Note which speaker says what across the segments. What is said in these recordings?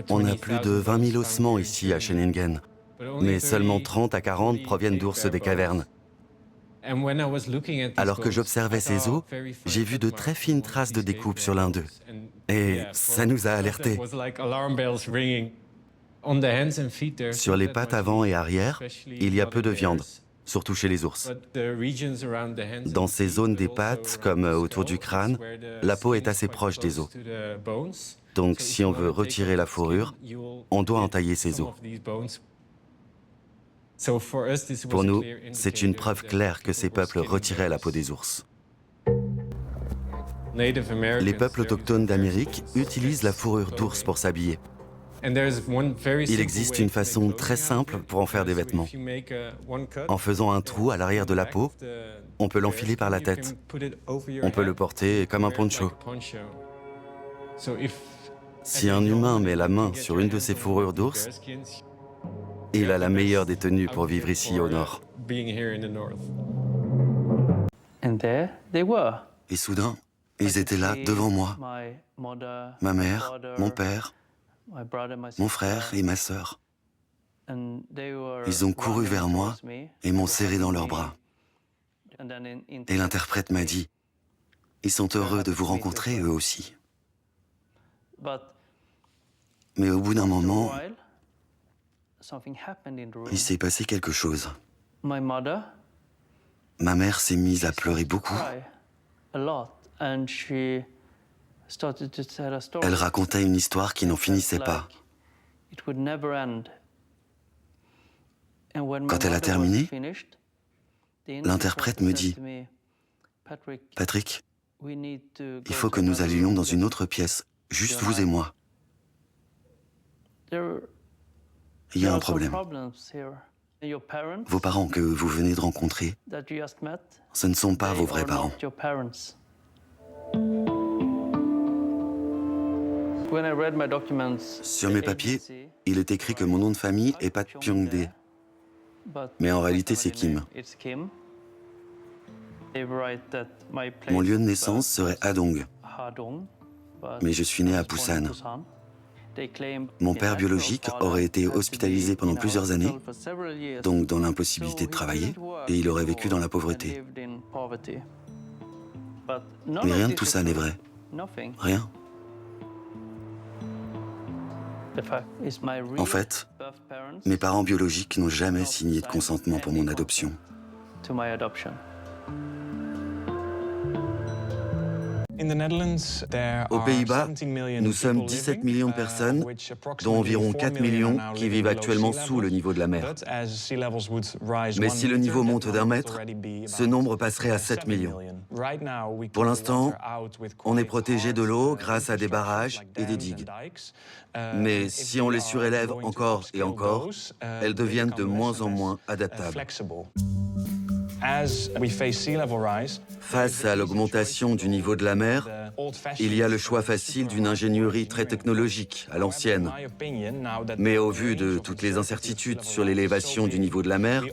Speaker 1: On a plus de 20 000 ossements ici à Scheningen, mais seulement 30 à 40 proviennent d'ours des cavernes. Alors que j'observais ces os, j'ai vu de très fines traces de découpe sur l'un d'eux. Et ça nous a alertés. Sur les pattes avant et arrière, il y a peu de viande, surtout chez les ours. Dans ces zones des pattes, comme autour du crâne, la peau est assez proche des os. Donc si on veut retirer la fourrure, on doit entailler ces os. Pour nous, c'est une preuve claire que ces peuples retiraient la peau des ours. Les peuples autochtones d'Amérique utilisent la fourrure d'ours pour s'habiller. Il existe une façon très simple pour en faire des vêtements. En faisant un trou à l'arrière de la peau, on peut l'enfiler par la tête. On peut le porter comme un poncho. Si un humain met la main sur une de ces fourrures d'ours, il a la meilleure des tenues pour vivre ici au nord. Et soudain, ils étaient là devant moi. Ma mère, mon père, mon frère et ma sœur. Ils ont couru vers moi et m'ont serré dans leurs bras. Et l'interprète m'a dit, « Ils sont heureux de vous rencontrer eux aussi. » Mais au bout d'un moment, il s'est passé quelque chose. Ma mère s'est mise à pleurer beaucoup. Elle racontait une histoire qui n'en finissait pas. Quand elle a terminé, l'interprète me dit, « Patrick, il faut que nous allions dans une autre pièce, juste vous et moi. Il y a un problème. Vos parents que vous venez de rencontrer, ce ne sont pas vos vrais parents. » Sur mes papiers, il est écrit que mon nom de famille est Pat Pyongde, mais en réalité c'est Kim. Mon lieu de naissance serait Hadong, mais je suis né à Busan. Mon père biologique aurait été hospitalisé pendant plusieurs années, donc dans l'impossibilité de travailler, et il aurait vécu dans la pauvreté. Mais rien de tout ça n'est vrai. Rien. En fait, mes parents biologiques n'ont jamais signé de consentement pour mon adoption. Aux Pays-Bas, nous sommes 17 millions de personnes, dont environ 4 millions qui vivent actuellement sous le niveau de la mer. Mais si le niveau monte d'un mètre, ce nombre passerait à 7 millions. Pour l'instant, on est protégé de l'eau grâce à des barrages et des digues. Mais si on les surélève encore et encore, elles deviennent de moins en moins adaptables. Face à l'augmentation du niveau de la mer, il y a le choix facile d'une ingénierie très technologique, à l'ancienne. Mais au vu de toutes les incertitudes sur l'élévation du niveau de la mer,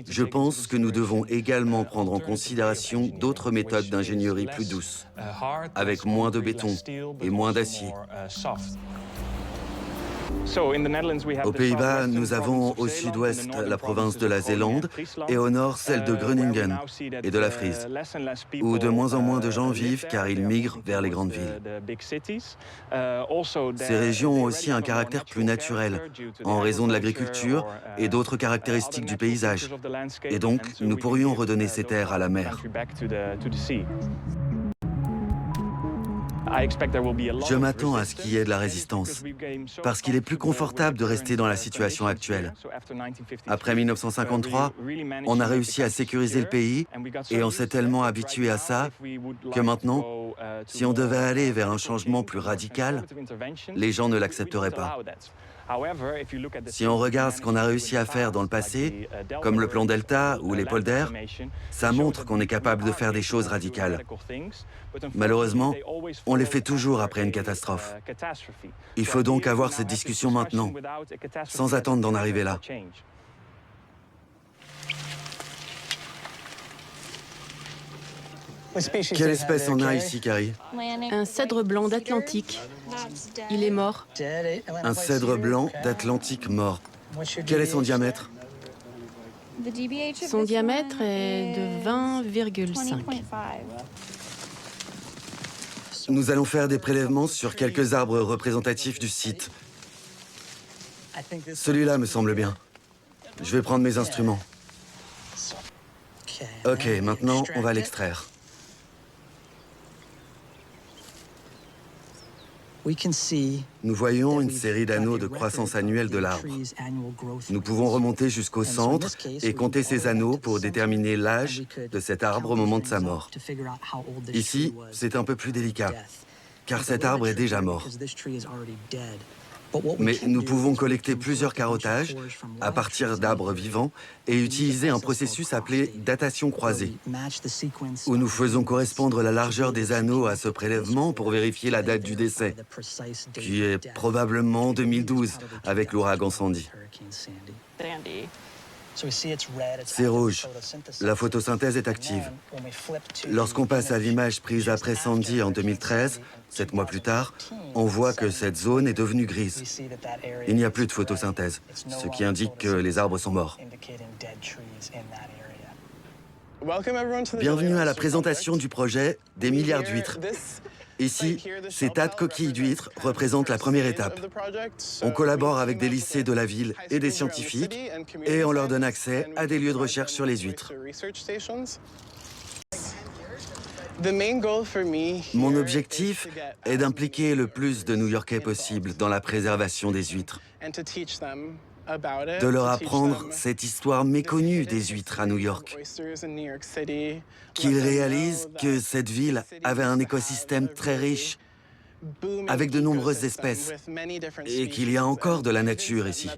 Speaker 1: je pense que nous devons également prendre en considération d'autres méthodes d'ingénierie plus douces, avec moins de béton et moins d'acier. Aux Pays-Bas, nous avons au sud-ouest la province de la Zélande et au nord celle de Groningen et de la Frise, où de moins en moins de gens vivent car ils migrent vers les grandes villes. Ces régions ont aussi un caractère plus naturel en raison de l'agriculture et d'autres caractéristiques du paysage. Et donc, nous pourrions redonner ces terres à la mer. Je m'attends à ce qu'il y ait de la résistance, parce qu'il est plus confortable de rester dans la situation actuelle. Après 1953, on a réussi à sécuriser le pays et on s'est tellement habitué à ça que maintenant, si on devait aller vers un changement plus radical, les gens ne l'accepteraient pas. Si on regarde ce qu'on a réussi à faire dans le passé, comme le plan Delta ou les polders, ça montre qu'on est capable de faire des choses radicales. Malheureusement, on les fait toujours après une catastrophe. Il faut donc avoir cette discussion maintenant, sans attendre d'en arriver là. Quelle espèce on a ici, Carrie?
Speaker 2: Un cèdre blanc d'Atlantique. Il est mort.
Speaker 1: Un cèdre blanc d'Atlantique mort. Quel est son diamètre?
Speaker 2: Son diamètre est de 20,5.
Speaker 1: Nous allons faire des prélèvements sur quelques arbres représentatifs du site. Celui-là me semble bien. Je vais prendre mes instruments. Ok, maintenant, on va l'extraire. Nous voyons une série d'anneaux de croissance annuelle de l'arbre. Nous pouvons remonter jusqu'au centre et compter ces anneaux pour déterminer l'âge de cet arbre au moment de sa mort. Ici, c'est un peu plus délicat, car cet arbre est déjà mort. Mais nous pouvons collecter plusieurs carottages à partir d'arbres vivants et utiliser un processus appelé datation croisée, où nous faisons correspondre la largeur des anneaux à ce prélèvement pour vérifier la date du décès, qui est probablement 2012 avec l'ouragan Sandy. C'est rouge. La photosynthèse est active. Lorsqu'on passe à l'image prise après Sandy en 2013, 7 mois plus tard, on voit que cette zone est devenue grise. Il n'y a plus de photosynthèse, ce qui indique que les arbres sont morts. Bienvenue à la présentation du projet des milliards d'huîtres. Ici, ces tas de coquilles d'huîtres représentent la première étape. On collabore avec des lycées de la ville et des scientifiques et on leur donne accès à des lieux de recherche sur les huîtres. Mon objectif est d'impliquer le plus de New-Yorkais possible dans la préservation des huîtres, de leur apprendre cette histoire méconnue des huîtres à New York, qu'ils réalisent que cette ville avait un écosystème très riche, avec de nombreuses espèces, et qu'il y a encore de la nature ici.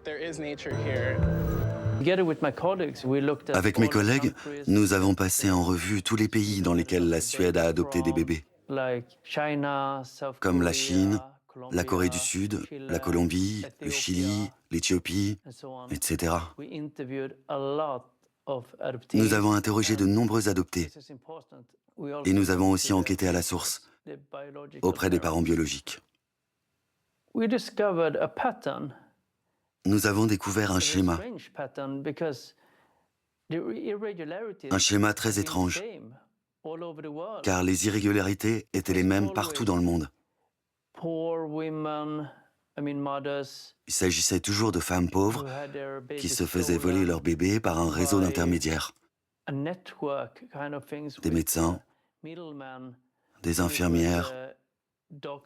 Speaker 1: Avec mes collègues, nous avons passé en revue tous les pays dans lesquels la Suède a adopté des bébés, comme la Chine, la Corée du Sud, la Colombie, le Chili, l'Éthiopie, etc. Nous avons interrogé de nombreux adoptés et nous avons aussi enquêté à la source, auprès des parents biologiques. Nous avons découvert un schéma très étrange, car les irrégularités étaient les mêmes partout dans le monde. Il s'agissait toujours de femmes pauvres qui se faisaient voler leurs bébés par un réseau d'intermédiaires. Des médecins, des infirmières,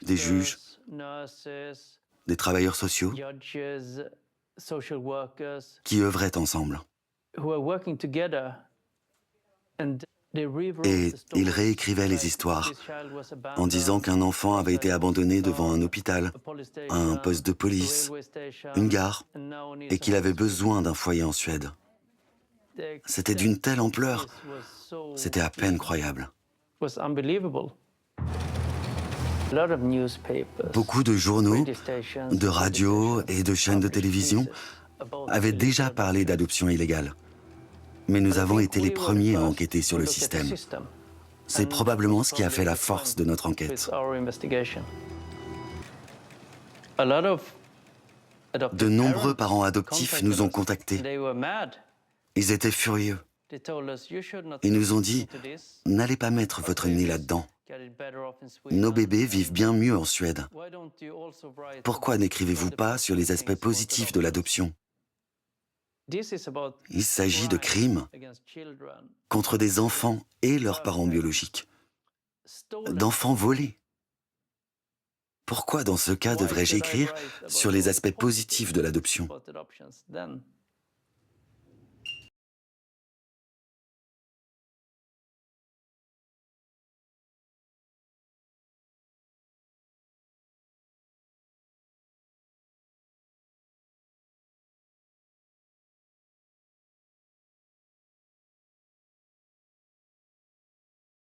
Speaker 1: des juges, des travailleurs sociaux qui œuvraient ensemble. Et ils réécrivaient les histoires en disant qu'un enfant avait été abandonné devant un hôpital, un poste de police, une gare, et qu'il avait besoin d'un foyer en Suède. C'était d'une telle ampleur, c'était à peine croyable. Beaucoup de journaux, de radios et de chaînes de télévision avaient déjà parlé d'adoption illégale. Mais nous avons été les premiers à enquêter sur le système. C'est probablement ce qui a fait la force de notre enquête. De nombreux parents adoptifs nous ont contactés. Ils étaient furieux. Ils nous ont dit « N'allez pas mettre votre nez là-dedans. Nos bébés vivent bien mieux en Suède. Pourquoi n'écrivez-vous pas sur les aspects positifs de l'adoption ? Il s'agit de crimes contre des enfants et leurs parents biologiques, d'enfants volés. Pourquoi dans ce cas devrais-je écrire sur les aspects positifs de l'adoption ?